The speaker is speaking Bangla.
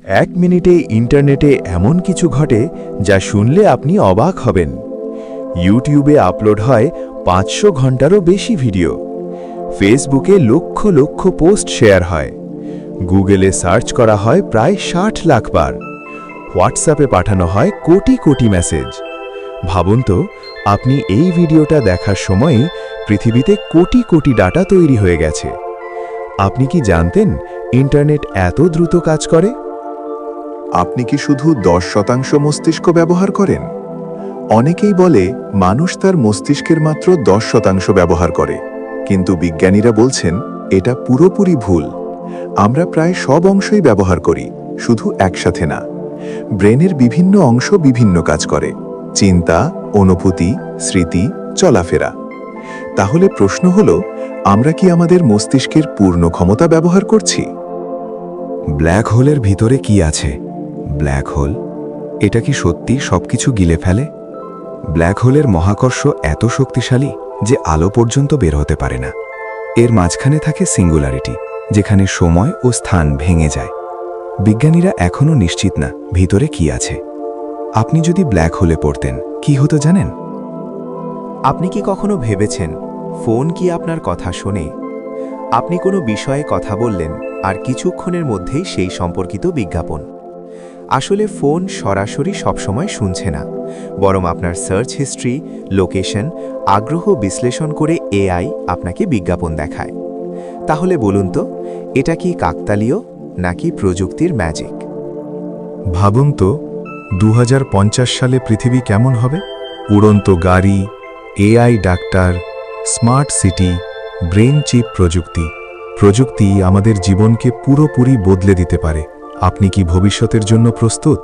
1 মিনিটে ইন্টারনেটে এমন কিছু ঘটে যা শুনলে আপনি অবাক হবেন। ইউটিউবে আপলোড হয় 500 ঘন্টারও বেশি ভিডিও। ফেসবুকে লক্ষ লক্ষ পোস্ট শেয়ার হয়। গুগলে সার্চ করা হয় প্রায় 60 লাখ বার। হোয়াটসঅ্যাপে পাঠানো হয় কোটি কোটি মেসেজ। ভাবুন তো, আপনি এই ভিডিওটা দেখার সময়ই পৃথিবীতে কোটি কোটি ডাটা তৈরি হয়ে গেছে। আপনি কি জানতেন ইন্টারনেট এত দ্রুত কাজ করে? আপনি কি শুধু 10% মস্তিষ্ক ব্যবহার করেন? অনেকেই বলে মানুষ তার মস্তিষ্কের মাত্র 10% ব্যবহার করে, কিন্তু বিজ্ঞানীরা বলছেন এটা পুরোপুরি ভুল। আমরা প্রায় সব অংশই ব্যবহার করি, শুধু একসাথে না। ব্রেনের বিভিন্ন অংশ বিভিন্ন কাজ করে: চিন্তা, অনুভূতি, স্মৃতি, চলাফেরা। তাহলে প্রশ্ন হলো, আমরা কি আমাদের মস্তিষ্কের পূর্ণ ক্ষমতা ব্যবহার করছি? ব্ল্যাক হোলের ভিতরে কি আছে? ব্ল্যাক হোল, এটা কি সত্যি সবকিছু গিলে ফেলে? ব্ল্যাক হোলের মহাকর্ষ এত শক্তিশালী যে আলো পর্যন্ত বের হতে পারে না। এর মাঝখানে থাকে সিঙ্গুলারিটি, যেখানে সময় ও স্থান ভেঙে যায়। বিজ্ঞানীরা এখনও নিশ্চিত না ভিতরে কি আছে। আপনি যদি ব্ল্যাক হোলে পড়তেন, কি হতো জানেন? আপনি কি কখনো ভেবেছেন ফোন কি আপনার কথা শোনে? আপনি কোনো বিষয়ে কথা বললেন আর কিছুক্ষণের মধ্যেই সেই সম্পর্কিত বিজ্ঞাপন। আসলে ফোন সরাসরি সবসময় শুনছে না, বরং আপনার সার্চ হিস্ট্রি, লোকেশন, আগ্রহ বিশ্লেষণ করে এআই আপনাকে বিজ্ঞাপন দেখায়। তাহলে বলুন তো, এটা কি কাকতালীয় নাকি প্রযুক্তির ম্যাজিক? ভাবুন তো, 2050 সালে পৃথিবী কেমন হবে? উড়ন্ত গাড়ি, AI doctor, smart city, brain chip প্রযুক্তি। প্রযুক্তি আমাদের জীবনকে পুরোপুরি বদলে দিতে পারে। আপনি কি ভবিষ্যতের জন্য প্রস্তুত?